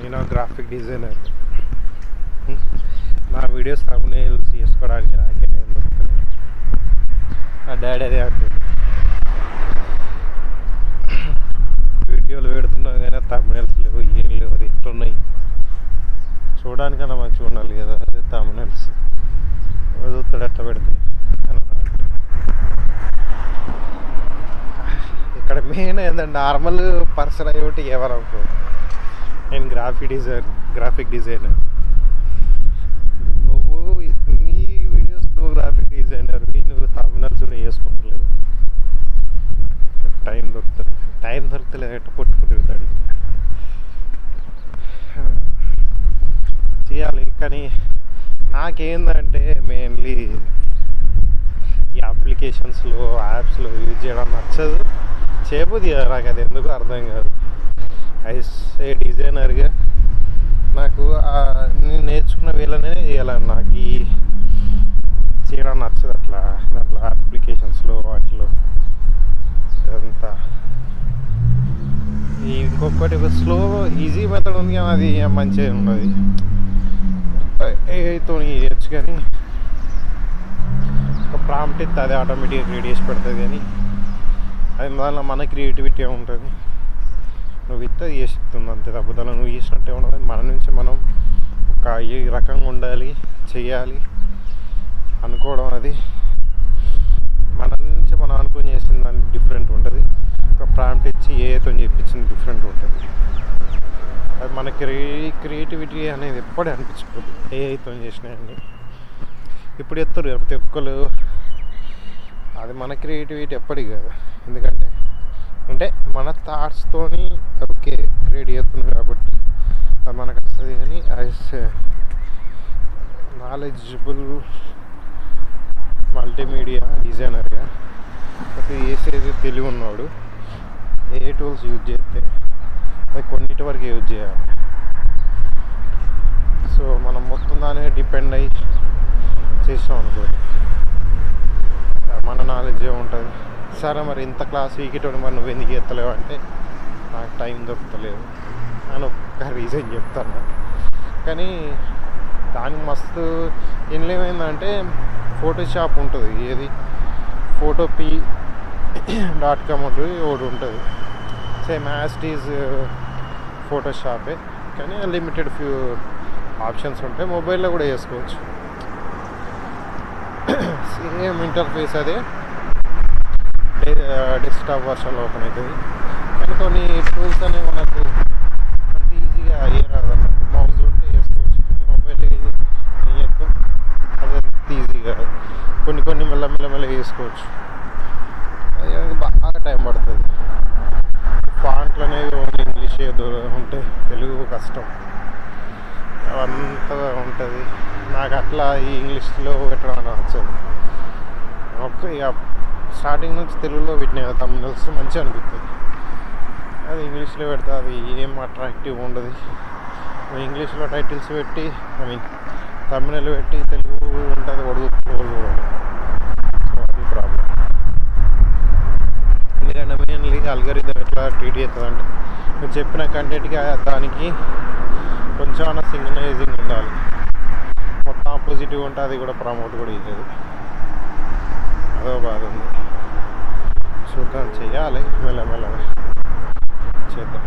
నేను graphic designer. నా videos thumbnails చేసుకోవడానికి నాకే టైం దొరుకుతుంది. నా డాడీ అదే అంటుంది, వీడియోలు పెడుతున్నావు కానీ thumbnails లేవు, ఏం లేవు, అది ఎట్లున్నాయి చూడడానికన్నా మంచిగా ఉండాలి కదా. అదే thumbnails చూస్తాడు ఎట్లా పెడితే అని అన్నాడు. ఇక్కడ మెయిన్ ఏంటంటే నార్మల్ పర్సన్ అయ్యి ఎవరనుకో, నేను గ్రాఫిక్ డిజైనర్, నువ్వు నీ వీడియోస్ నువ్వు గ్రాఫిక్ డిజైనర్, నువ్వు thumbnails కూడా వేసుకుంటలేవు. టైం దొరుకుతలేదు ఎట్ట పట్టుకుని తిరుగుతాడు. చేయాలి కానీ నాకేందంటే మెయిన్లీ ఈ అప్లికేషన్స్లో యాప్స్లో యూజ్ చేయడం నచ్చదు, చేయబోద్ది కదా నాకు, అది ఎందుకు అర్థం కాదు. ఏ డిజైనర్గా నాకు నేను నేర్చుకున్న వేళనే చేయాలని, నాకు ఈ చేయడం నచ్చదు అట్లా. దాంట్లో అప్లికేషన్స్లో వాటిలో ఇదంతా ఇంకొకటి స్లో ఈజీ మెథడ్ ఉంది కానీ అది మంచిగా ఉండదు. ఏఐతో చేయొచ్చు కానీ ఒక ప్రాంప్ట్ ఇస్తే అది ఆటోమేటిక్గా క్రియేట్ చేసి పెడుతుంది, కానీ అది దానిలో మన క్రియేటివిటీ ఉంటుంది. నువ్వు ఇస్తే చేస్తుంది అంతే, తప్పుదల నువ్వు చేసినట్టే ఉండదు. మన నుంచి మనం ఒక ఈ రకంగా ఉండాలి, చెయ్యాలి అనుకోవడం, అది మన నుంచి మనం అనుకొని చేసిన దానికి డిఫరెంట్ ఉంటుంది. ఒక ప్రాంప్ట్ ఇచ్చి ఏఐతో చెప్పించింది డిఫరెంట్ ఉంటుంది. అది మన క్రియేటివిటీ అనేది ఎప్పుడూ అనిపించుకోదు ఏఐతో చేసినాయండి. ఇప్పుడు ఎత్తారు ప్రతి ఒక్కరు, అది మన క్రియేటివిటీ ఎప్పటికి కాదు. ఎందుకంటే అంటే మన థాట్స్తోని ఓకే క్రియేట్ చేస్తున్నాం కాబట్టి అది మనకు వస్తుంది. కానీ యాజ్ నాలెడ్జబుల్ మల్టీమీడియా డిజైనర్గా అది వేసేది తెలివి ఉన్నాడు, ఏ టూల్స్ యూజ్ చేస్తే అది కొన్నిటి వరకు యూజ్ చేయాలి. సో మనం మొత్తం దాని డిపెండ్ అయ్యి చేసాం అనుకో, మన నాలెడ్జ్ ఏముంటుంది. సరే మరి ఇంత క్లాస్ వీకెట్ మరి నువ్వు ఎందుకు ఎత్తలేవు అంటే నాకు టైం దొరుకుతలేదు అని ఒక్క రీజన్ చెప్తాను. కానీ దానికి మస్తు ఏమైందంటే ఫోటోషాప్ ఉంటుంది, ఏది photopea.com ఒకటి ఉంటుంది, సేమ్ యాజ్ ఇట్ ఈజ్ ఫోటోషాపే కానీ లిమిటెడ్ ఫ్యూ ఆప్షన్స్ ఉంటాయి. మొబైల్లో కూడా చేసుకోవచ్చు, సేమ్ ఇంటర్ఫేస్ అదే, డెస్క్టాప్ వర్షన్లో ఓపెన్ అవుతుంది. కానీ కొన్ని టూల్స్ అనేవి మనకు అంత ఈజీగా రాదు అన్నట్టు. మౌజ్ ఉంటే వేసుకోవచ్చు, మొబైల్ ఏం చేస్తాం అది అంత ఈజీగా కొన్ని మెల్లమెల్ల వేసుకోవచ్చు. అది బాగా టైం పడుతుంది. ఫాంట్లు అనేవి ఓన్లీ ఇంగ్లీష్ ఉంటే తెలుగు కష్టం, అవంతా ఉంటుంది. నాకు అట్లా ఈ ఇంగ్లీష్లో పెట్టడం నచ్చదు. ఓకే ఇక స్టార్టింగ్ నుంచి తెలుగులో పెట్టినా thumbnails మంచిగా అనిపిస్తుంది. అది ఇంగ్లీష్లో పెడితే అది ఏం అట్రాక్టివ్ ఉండదు. ఇంగ్లీష్లో టైటిల్స్ పెట్టి thumbnail పెట్టి తెలుగు ఉంటుంది ఒడుగుతుంది. సో అది ప్రాబ్లం. ఎందుకంటే మెయిన్లీ అల్గోరిథం ఎట్లా ట్రీట్ చేస్తుంది అంటే నువ్వు చెప్పిన కంటెంట్కి దానికి కొంచెం అన్న సింగనైజింగ్ ఉండాలి. మొత్తం ఆపోజిటివ్ ఉంటే అది కూడా ప్రమోట్ కూడా ఇవ్వదు. అదో బాధ ఉంది. చూద్దాం, చెయ్యాలి, మెల్లమెల్లగా చేద్దాం.